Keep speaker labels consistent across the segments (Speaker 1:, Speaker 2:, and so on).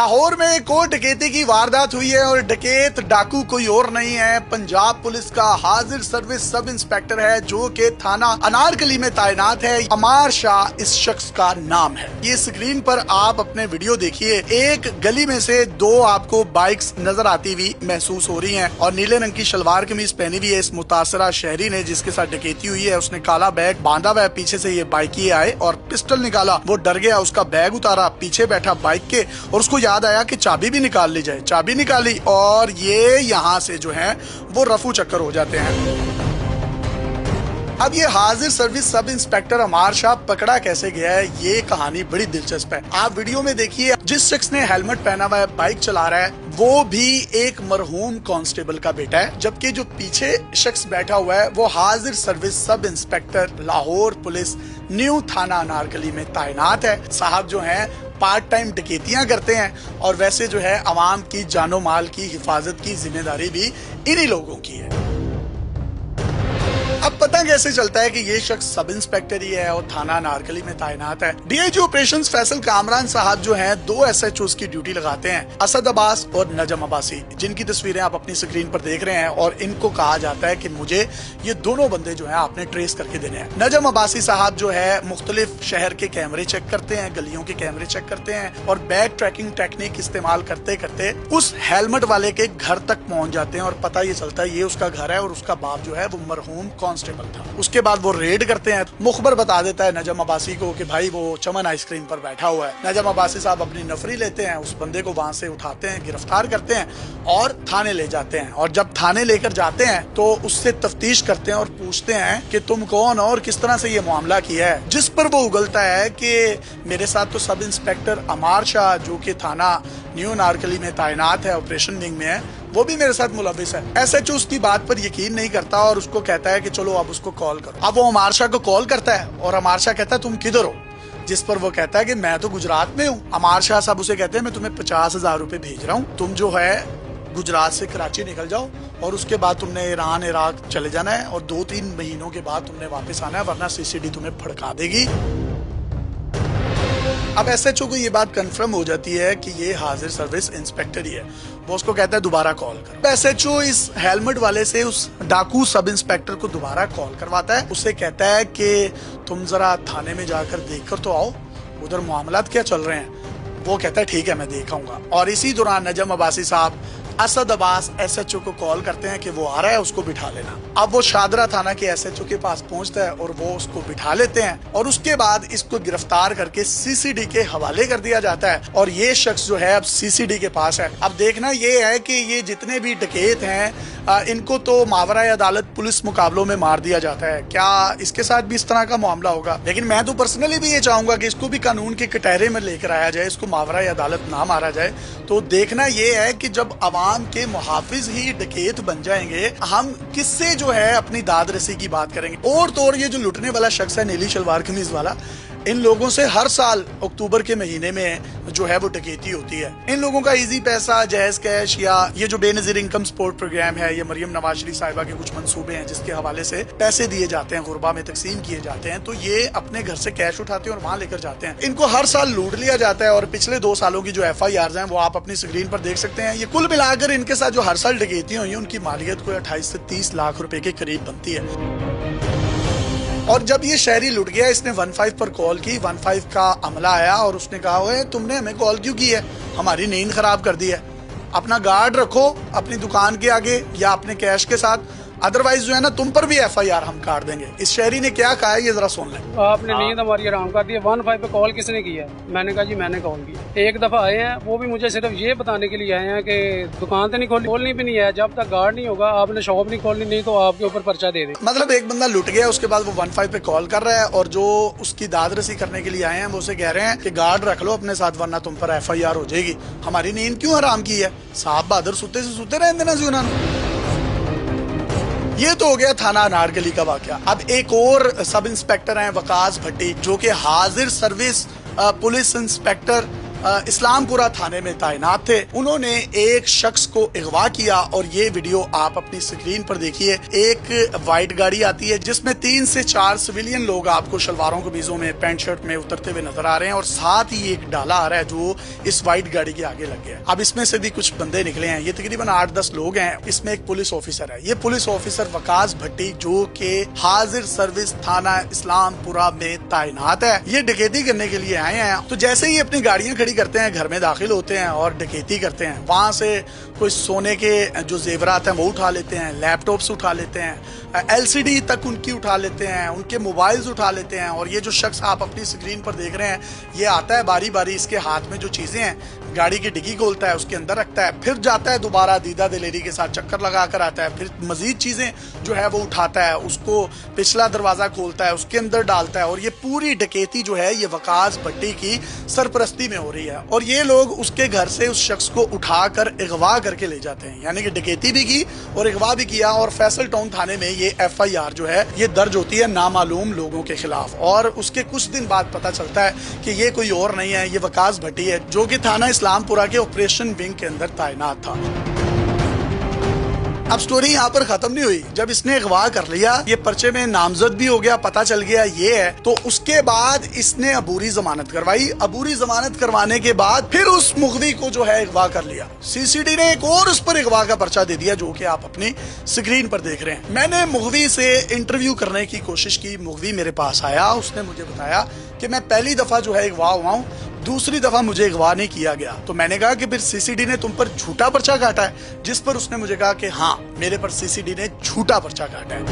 Speaker 1: लाहौर में एक और डकैती की वारदात हुई है और डकैत डाकू कोई और नहीं है, पंजाब पुलिस का हाजिर सर्विस सब इंस्पेक्टर है जो कि थाना अनारकली में तैनात है। अमार शाह इस शख्स का नाम है। ये स्क्रीन पर आप अपने वीडियो देखिए। एक गली में से दो आपको बाइक्स नजर आती हुई महसूस हो रही हैं और नीले रंग की शलवार कमीज पहनी हुई है इस मुतासरा शहरी ने जिसके साथ डकैती हुई है। उसने काला बैग बांधा हुआ है, पीछे से ये बाइकी आए और पिस्टल निकाला। वो डर गया, उसका बैग उतारा, पीछे बैठा बाइक के और उसको याद आया कि चाबी भी निकाल ली जाए। चाबी निकाली और ये यहाँ से जो है वो रफू चक्कर हो जाते हैं। अब ये हाजिर सर्विस सब इंस्पेक्टर अमार शाह पकड़ा कैसे गया है, ये कहानी बड़ी दिलचस्प है। आप वीडियो में देखिए, जिस शख्स ने हेलमेट पहना हुआ है, बाइक चला रहा है, वो भी एक मरहूम कांस्टेबल का बेटा है, जबकि जो पीछे शख्स बैठा हुआ है वो हाजिर service sub inspector Lahore police new थाना अनारकली में तैनात है। साहब जो है पार्ट टाइम डकैतियां करते हैं और वैसे जो है अवाम की जानो माल की हिफाजत की जिम्मेदारी भी इन्हीं लोगों की है। अब पता कैसे चलता है कि ये शख्स सब इंस्पेक्टर ही है और थाना अनारकली में तैनात है। डीआईजी ऑपरेशंस फैसल कामरान साहब जो हैं दो एसएचओस की ड्यूटी लगाते हैं, असद अब्बास और नजम अब्बासी, जिनकी तस्वीरें आप अपनी स्क्रीन पर देख रहे हैं। और इनको कहा जाता है कि मुझे ये दोनों बंदे जो है आपने ट्रेस करके देने हैं। नजम अब्बासी साहब जो है मुख्तलिफ शहर के कैमरे चेक करते हैं, गलियों के कैमरे चेक करते हैं और बैक ट्रैकिंग टेक्निक इस्तेमाल करते करते उस हेलमेट वाले के घर तक पहुंच जाते हैं और पता ये चलता है ये उसका घर है और उसका बाप जो है वो मरहूम कांस्टेबल था। उसके बाद वो रेड करते हैं। मुखबर बता देता है नजम अब्बासी को कि भाई वो चमन आइसक्रीम पर बैठा हुआ है। नजम अब्बासी साहब अपनी नफरी लेते हैं, उस बंदे को वहां से उठाते हैं, गिरफ्तार करते हैं और थाने ले जाते हैं। और जब थाने लेकर जाते हैं तो उससे तफ्तीश करते हैं और पूछते हैं कि तुम कौन और किस तरह से ये मामला किया है। जिस पर वो उगलता है कि मेरे साथ तो सब इंस्पेक्टर अमार शाह जो कि थाना न्यू अनारकली में तैनात है, ऑपरेशन विंग में है, वो भी मेरे साथ मुलविस है। एसएचओ उसकी बात पर यकीन नहीं करता और उसको कहता है कि चलो अब उसको कॉल करो। अब वो अमार शाह को कॉल करता है और अमार शाह कहता है तुम किधर हो, जिस पर वो कहता है कि मैं तो गुजरात में हूँ। अमार शाह साहब उसे कहते हैं मैं तुम्हें 50,000 रुपए भेज रहा हूँ, तुम जो है गुजरात से कराची निकल जाओ और उसके बाद तुमने ईरान इराक चले जाना है और 2-3 महीनों के बाद तुमने वापस आना है, वरना सीसीडी तुम्हें फड़का देगी। अब एसएचओ को ये बात कंफर्म हो जाती है कि ये हाजिर सर्विस इंस्पेक्टर ही है। वो उसको कहता है दोबारा कॉल कर। एसएचओ इस हेलमेट वाले से उस डाकू सब इंस्पेक्टर को दोबारा कॉल करवाता है। उससे कहता है कि तुम जरा थाने में जाकर देखकर तो आओ, उधर मामलात क्या चल रहे हैं। वो कहता है ठीक है मैं देख आऊंगा। और इसी दौरान नजम अब्बासी साहब असद अब्बास एसएचओ को कॉल करते हैं कि वो आ रहा है, उसको बिठा लेना। अब वो शादरा थाना के एसएचओ के पास पहुंचता है और वो उसको बिठा लेते हैं और उसके बाद इसको गिरफ्तार करके सीसीडी के हवाले कर दिया जाता है। और ये शख्स जो है अब सीसीडी के पास है। अब देखना ये है कि ये जितने भी डकैत हैं इनको तो मावरा अदालत पुलिस मुकाबलों में मार दिया जाता है। क्या इसके साथ भी इस तरह का मामला होगा? लेकिन मैं तो पर्सनली भी ये चाहूंगा कि इसको भी कानून के कटहरे में लेकर आया जाए, इसको मावरा अदालत ना मारा जाए। तो देखना ये है कि जब आवाम के मुहाफिज ही डकैत बन जाएंगे, हम किससे जो है अपनी दाद रसी की बात करेंगे। और तो और ये जो लुटने वाला शख्स है नीली शलवार कमीज वाला, इन लोगों से हर साल अक्टूबर के महीने में जो है वो डकैती होती है। इन लोगों का इजी पैसा, जायज कैश या ये जो बेनजीर इनकम सपोर्ट प्रोग्राम है, ये मरियम नवाज शरीफ साहिबा के कुछ मंसूबे हैं जिसके हवाले से पैसे दिए जाते हैं, गुरबा में तकसीम किए जाते हैं, तो ये अपने घर से कैश उठाते हैं और वहाँ लेकर जाते हैं। इनको हर साल लूट लिया जाता है और पिछले 2 सालों की जो FIRs हैं वो आप अपनी स्क्रीन पर देख सकते हैं। ये कुल मिलाकर इनके साथ जो हर साल डकैतियां हुई, उनकी मालियत को 28 से 30 लाख रुपए के करीब बनती है। और जब ये शहरी लुट गया, इसने 15 पर कॉल की, 15 का अमला आया और उसने कहा ओए तुमने हमें कॉल क्यों की है, हमारी नींद खराब कर दी है, अपना गार्ड रखो अपनी दुकान के आगे या अपने कैश के साथ, अदरवाइज जो है ना तुम पर भी FIR हम काट देंगे। इस शहरी ने क्या कहा है ये जरा सुन लें।
Speaker 2: आपने नींद हमारी आराम कर दी है। 15 पे कॉल किसने किया? मैंने कहा जी मैंने कॉल किया। एक दफा आए हैं, वो भी मुझे सिर्फ ये बताने के लिए आए हैं कि दुकान तो नहीं खोलनी भी नहीं है, जब तक गार्ड नहीं होगा आपने शॉप नहीं खोलनी, नहीं तो आपके ऊपर पर्चा दे दे।
Speaker 1: मतलब एक बंदा लुट गया, उसके बाद वो 15 पे कॉल कर रहा है और जो उसकी दाद रसी करने के लिए आए हैं वो उसे कह रहे हैं कि गार्ड रख लो अपने साथ वरना तुम पर FIR हो जाएगी। हमारी नींद क्यों हराम की है? साहब बहादुर सुते से सुते रहने देना जी उन्होंने। ये तो हो गया थाना अनारकली का वाकया। अब एक और सब इंस्पेक्टर हैं वकास भट्टी, जो कि हाजिर सर्विस पुलिस इंस्पेक्टर इस्लामपुरा थाने में तैनात थे। उन्होंने एक शख्स को अगवा किया और ये वीडियो आप अपनी स्क्रीन पर देखिए। एक व्हाइट गाड़ी आती है जिसमें 3 से 4 सिविलियन लोग आपको शलवारों कमीजों में, पैंट शर्ट में उतरते हुए नजर आ रहे हैं और साथ ही एक डाला आ रहा है जो इस व्हाइट गाड़ी के आगे लग गया। अब इसमें से भी कुछ बंदे निकले हैं, ये तकरीबन 8-10 लोग हैं। इसमें एक पुलिस ऑफिसर है। ये पुलिस ऑफिसर वकास भट्टी जो के हाजिर सर्विस थाना इस्लामपुरा में तैनात है, ये डकैती करने के लिए आए हैं। तो जैसे ही अपनी गाड़ियां खड़ी करते हैं, घर में दाखिल होते हैं और डकैती करते हैं। वहां से कोई सोने के जो जेवरात हैं वो उठा लेते हैं, लैपटॉप्स उठा लेते हैं, LCD तक उनकी उठा लेते हैं, उनके मोबाइल्स उठा लेते हैं। और ये जो शख्स आप अपनी स्क्रीन पर देख रहे हैं, ये आता है बारी बारी, इसके हाथ में जो चीजें हैं, गाड़ी की डिग्गी खोलता है, उसके अंदर रखता है, फिर जाता है दोबारा दीदा दिलेरी के साथ चक्कर लगा कर आता है, फिर मजीद चीजें जो है वो उठाता है, उसको पिछला दरवाजा खोलता है, उसके अंदर डालता है। और ये पूरी डकैती जो है ये वकास भट्टी की सरपरस्ती में हो रही है। और ये लोग उसके घर से उस शख्स को उठाकर अगवा करके ले जाते हैं, यानी कि डकैती भी की और अगवा भी किया। और फैसल टाउन थाने में ये FIR जो है ये दर्ज होती है नामालूम लोगों के खिलाफ। और उसके कुछ दिन बाद पता चलता है कि ये कोई और नहीं है, ये वकास भट्टी है जो कि थाना इस्लामपुरा के ऑपरेशन विंग के अंदर तैनात था। अब स्टोरी यहाँ पर खत्म नहीं हुई। जब इसने अगवा कर लिया, ये पर्चे में नामजद भी हो गया, पता चल गया ये है, तो उसके बाद इसने अबूरी जमानत करवाई। अबूरी जमानत करवाने के बाद फिर उस मुगवी को जो है अगवा कर लिया। CCD ने एक और उस पर अगवा का पर्चा दे दिया जो कि आप अपनी स्क्रीन पर देख रहे हैं। मैंने मुगवी से इंटरव्यू करने की कोशिश की। मुगवी मेरे पास आया, उसने मुझे बताया कि मैं पहली दफा जो है अगवा हुआ हूँ, दूसरी दफा मुझे अगवा नहीं किया गया। तो मैंने कहा कि फिर CCD ने तुम पर झूठा पर्चा काटा है? जिस पर उसने मुझे कहा कि हाँ, मेरे पर CCD ने झूठा पर्चा काटा है।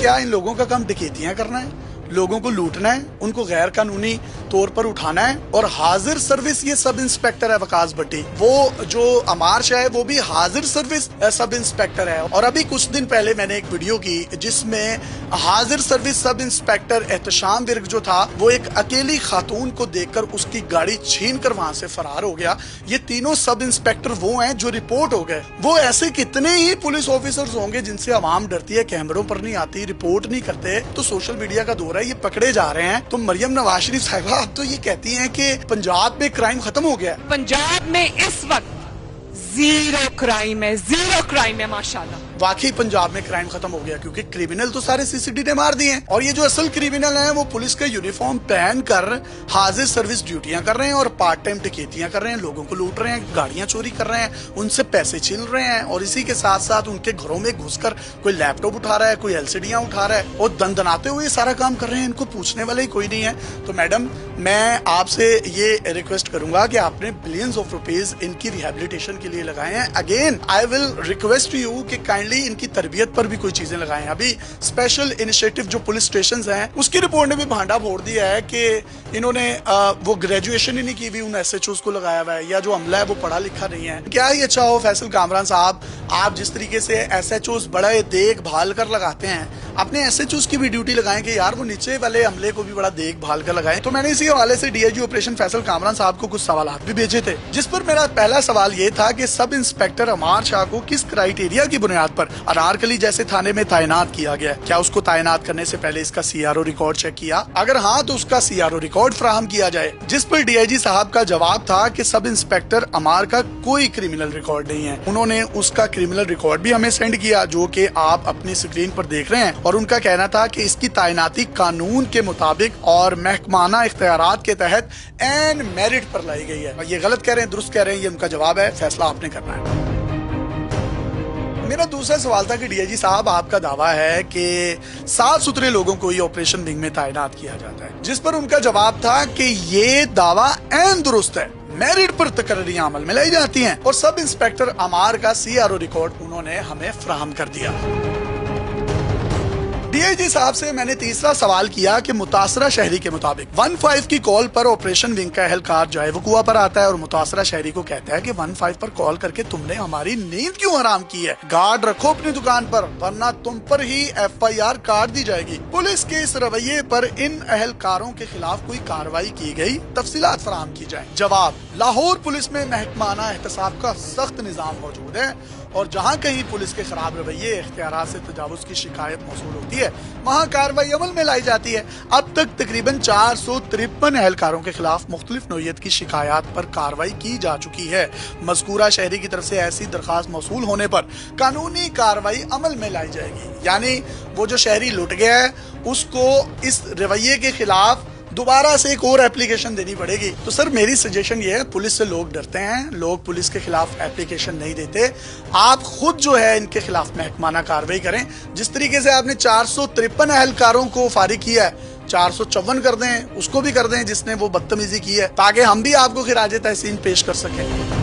Speaker 1: क्या इन लोगों का काम डकैतियां करना है, लोगों को लूटना है, उनको गैर कानूनी तौर पर उठाना है? और हाजिर सर्विस ये सब इंस्पेक्टर है वकास भट्टी, वो जो अमार शाह है वो भी हाजिर सर्विस सब इंस्पेक्टर है। और अभी कुछ दिन पहले मैंने एक वीडियो की जिसमें हाजिर service sub inspector Ehtesham Virk जो था वो एक अकेली खातून को देखकर उसकी गाड़ी छीन कर वहां से फरार हो गया। ये तीनों सब इंस्पेक्टर वो हैं जो रिपोर्ट हो गए। वो ऐसे कितने ही पुलिस ऑफिसर्स होंगे जिनसे आवाम डरती है, कैमरों पर नहीं आती, रिपोर्ट नहीं करते। तो सोशल मीडिया का दौर है, ये पकड़े जा रहे हैं। तो मरियम नवाज शरीफ साहिबा अब तो ये कहती हैं कि पंजाब में क्राइम खत्म हो गया है।
Speaker 3: पंजाब में इस वक्त जीरो क्राइम है माशाल्लाह।
Speaker 1: वाकई पंजाब में क्राइम खत्म हो गया क्योंकि क्रिमिनल तो सारे CCD ने मार दिए हैं। और ये जो असल क्रिमिनल हैं वो पुलिस का यूनिफॉर्म पहनकर हाजिर सर्विस ड्यूटियां कर रहे हैं और पार्ट टाइम डकैतियां कर रहे हैं, लोगों को लूट रहे हैं, गाड़ियां चोरी कर रहे हैं, उनसे पैसे छीन रहे हैं। और इसी के साथ साथ उनके घरों में घुसकर कोई लैपटॉप उठा रहा है, कोई LCDयां उठा रहा है और दंदनाते हुए सारा काम कर रहे हैं। इनको पूछने वाले ही कोई नहीं है। तो मैडम, मैं आपसे ये रिक्वेस्ट करूंगा कि आपने बिलियंस ऑफ रुपीज इनकी रिहेबिलिटेशन के लिए लगाए हैं। Again I will request you कि काइंडली इनकी तरबियत पर भी कोई चीजें लगाएं। अभी स्पेशल इनिशिएटिव जो पुलिस स्टेशंस हैं उसकी रिपोर्ट ने भी भांडा फोड़ दिया है कि इन्होंने वो ग्रेजुएशन ही नहीं की हुई उन SHOs को लगाया हुआ है, या जो अमला है वो पढ़ा लिखा नहीं है। क्या ही अच्छा हो फैसल कामरान साहब, आप जिस तरीके से SHOs बड़े देखभाल कर लगाते हैं, अपने SHOs की भी ड्यूटी लगाएं कि यार वो नीचे वाले अमले को भी बड़ा देखभाल कर लगाएं। तो मैंने इसी हवाले से DIG ऑपरेशन फैसल कामरान साहब को कुछ सवाल भी भेजे थे, जिस पर मेरा पहला सवाल ये था कि सब इंस्पेक्टर अमार शाह को किस क्राइटेरिया की बुनियाद पर अनारकली जैसे थाने में तैनात किया गया? क्या उसको तैनात करने से पहले इसका CRO रिकॉर्ड चेक किया? अगर हाँ तो उसका CRO रिकॉर्ड फराहम किया जाए। जिस पर DIG साहब का जवाब था कि सब इंस्पेक्टर अमार का कोई क्रिमिनल रिकॉर्ड नहीं है। उन्होंने उसका क्रिमिनल रिकॉर्ड भी हमें सेंड किया जो कि आप अपनी स्क्रीन पर देख रहे हैं। और उनका कहना था कि इसकी तैनाती कानून के मुताबिक और महकमाना इख्तियारात के तहत एन मेरिट पर लाई गई है। ये गलत कह रहे हैं, दुरुस्त कह रहे हैं, ये उनका जवाब है, फैसला आपने करना है। मेरा दूसरा सवाल था कि DIG साहब, आपका दावा है कि साफ सुथरे लोगों को ही ऑपरेशन विंग में तैनात किया जाता है, जिस पर उनका जवाब था कि ये दावा एन दुरुस्त है, मेरिट पर तकर्रियां अमल में लाई जाती हैं। और सब इंस्पेक्टर अमार का CRO रिकॉर्ड उन्होंने हमें फराहम कर दिया। DIG साहब से मैंने तीसरा सवाल किया कि मुतासरा शहरी के मुताबिक 15 की कॉल पर ऑपरेशन विंग का एहलकार जो है वो कुआ पर आता है और मुतासरा शहरी को कहता है कि 15 पर कॉल करके तुमने हमारी नींद क्यों हराम की है? गार्ड रखो अपनी दुकान पर वरना तुम पर ही FIR काट दी जाएगी। पुलिस के इस रवैये पर इन एहलकारों के खिलाफ कोई कार्रवाई की गई? तफसीलात फराहम की जाए। जवाब, लाहौर पुलिस में महकमाना एहतसाब का सख्त निजाम मौजूद है और जहां कहीं पुलिस के खराब रवैये, इख्तियारात से तजावुज की शिकायत मौसूल होती है, वहां कार्रवाई अमल में लाई जाती है। अब तक तकरीबन 453 एहलकारों के खिलाफ मुख्तलिफ नौइयत की शिकायत पर कार्रवाई की जा चुकी है। मज़कूरा शहरी की तरफ से ऐसी दरखास्त मौसूल होने पर कानूनी कार्रवाई अमल में लाई जाएगी। यानी वो जो शहरी लुट गया है उसको इस रवैये के खिलाफ दोबारा से एक और एप्लीकेशन देनी पड़ेगी। तो सर मेरी सजेशन ये है, पुलिस से लोग डरते हैं, लोग पुलिस के खिलाफ एप्लीकेशन नहीं देते। आप खुद जो है इनके खिलाफ महकमाना कार्रवाई करें। जिस तरीके से आपने 453 एहलकारों को फारिग किया है, 454 कर दें, उसको भी कर दें जिसने वो बदतमीजी की है, ताकि हम भी आपको खिराज तहसीन पेश कर सकें।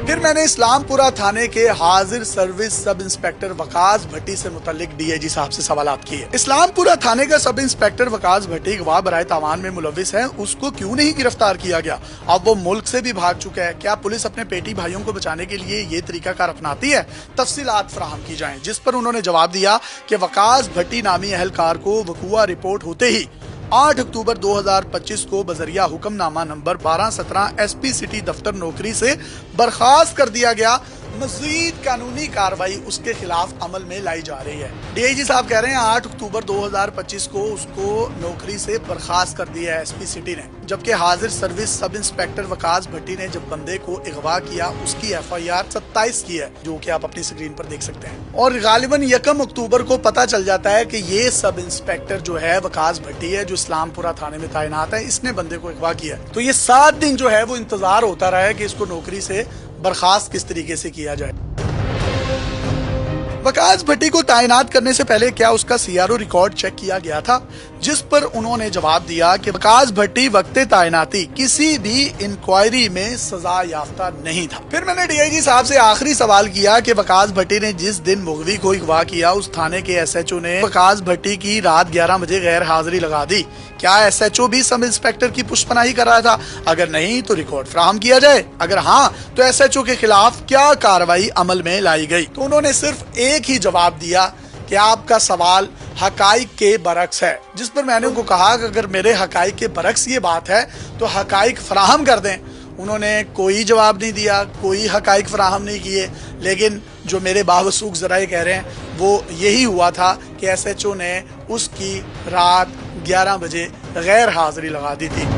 Speaker 1: फिर मैंने इस्लामपुरा थाने के हाजिर सर्विस सब इंस्पेक्टर वकास भट्टी से मुतल्लिक डीआईजी साहब से सवालात किए। इस्लामपुरा थाने का सब इंस्पेक्टर वकास भट्टी गवाह बराए तावान में मुलविस है, उसको क्यों नहीं गिरफ्तार किया गया? अब वो मुल्क से भी भाग चुका है। क्या पुलिस अपने पेटी भाइयों को बचाने के लिए ये तरीकाकार अपनाती है? तफसीलात फराहम की जाएं। जिस पर उन्होंने जवाब दिया कि वकास भट्टी नामी एहलकार को वकूआ रिपोर्ट होते ही 8 अक्टूबर 2025 को बजरिया हुक्मनामा नंबर 1217 एसपी सिटी दफ्तर नौकरी से बर्खास्त कर दिया गया। मजीद कानूनी कार्रवाई उसके खिलाफ अमल में लाई जा रही है। डीआईजी साहब कह रहे हैं 8 अक्टूबर 2025 को उसको नौकरी से बर्खास्त कर दिया है एसपी सिटी ने, जबकि हाजिर सर्विस सब इंस्पेक्टर वकास भट्टी ने जब बंदे को अगवा किया उसकी FIR 27 की है, जो कि आप अपनी स्क्रीन पर देख सकते हैं। और गालिबन 1 अक्टूबर को पता चल जाता है कि ये सब इंस्पेक्टर जो है वकास भट्टी है, जो इस्लामपुरा थाने में तैनात है, इसने बंदे को अगवा किया। तो ये 7 दिन जो है वो इंतजार होता रहा है कि इसको नौकरी से बर्खास्त किस तरीके से किया जाए। वकास भट्टी को तैनात करने से पहले क्या उसका CRO रिकॉर्ड चेक किया गया था? जिस पर उन्होंने जवाब दिया कि वकास भट्टी वक्त तैनाती किसी भी इंक्वायरी में सजा याफ्ता नहीं था। फिर मैंने डीआईजी साहब से आखिरी सवाल किया कि वकास भट्टी ने जिस दिन मुगवी को अगवा किया उस थाने के SHO ने वकास भट्टी की रात 11 बजे गैर हाजिरी लगा दी। क्या SHO भी सब इंस्पेक्टर की पुष्पनाही कर रहा था? अगर नहीं तो रिकॉर्ड फराहम किया जाए, अगर हाँ तो SHO के खिलाफ क्या कार्रवाई अमल में लाई गई? तो उन्होंने सिर्फ एक ही जवाब दिया कि आपका सवाल हकाइक के बरक्स है। जिस पर मैंने उनको कहा कि अगर मेरे हकाइक के बरक्स ये बात है तो हकाइक फराहम कर दें। उन्होंने कोई जवाब नहीं दिया, कोई हकाइक फराहम नहीं किए। लेकिन जो मेरे बावसूख ज़राए कह रहे हैं वो यही हुआ था कि SHO ने उसकी रात 11 बजे गैर हाजिरी लगा दी थी।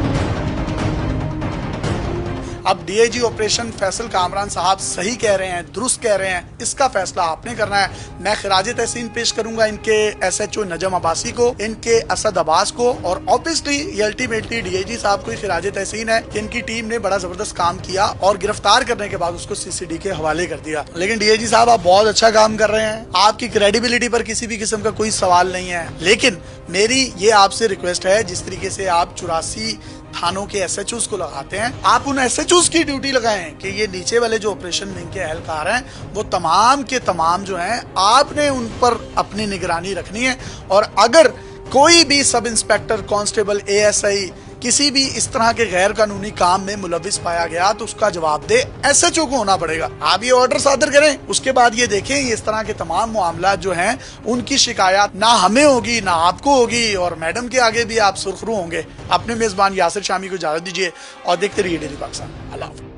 Speaker 1: अब डीआईजी ऑपरेशन फैसल कामरान साहब सही कह रहे हैं, दुरुस्त कह रहे हैं, इसका फैसला आपने करना है। मैं खिराज तहसीन पेश करूंगा इनके SHO नजम अब्बासी को, इनके असद अब्बास को, और ऑब्वियसली ये अल्टीमेटली डीआईजी साहब को खिराज तहसीन है कि इनकी टीम ने बड़ा जबरदस्त काम किया और गिरफ्तार करने के बाद उसको CCD के हवाले कर दिया। लेकिन डीआईजी साहब आप बहुत अच्छा काम कर रहे हैं, आपकी क्रेडिबिलिटी पर किसी भी किस्म का कोई सवाल नहीं है। लेकिन मेरी ये आपसे रिक्वेस्ट है, जिस तरीके से आप 84 थानों के SHOs को लगाते हैं, आप उन SHOs की ड्यूटी लगाएं कि ये नीचे वाले जो ऑपरेशन विंग के एहलकार हैं वो तमाम के तमाम जो हैं आपने उन पर अपनी निगरानी रखनी है। और अगर कोई भी सब इंस्पेक्टर, कांस्टेबल, ASI किसी भी इस तरह के गैर कानूनी काम में मुलविस पाया गया तो उसका जवाब दे SHO को होना पड़ेगा। आप ये ऑर्डर सादर करें, उसके बाद ये देखें ये इस तरह के तमाम मामला जो हैं उनकी शिकायत ना हमें होगी ना आपको होगी, और मैडम के आगे भी आप सुरखरू होंगे। अपने मेजबान यासिर शामी को इजाजत दीजिए और देखते रहिए डेली पाकिस्तान। अल्लाह।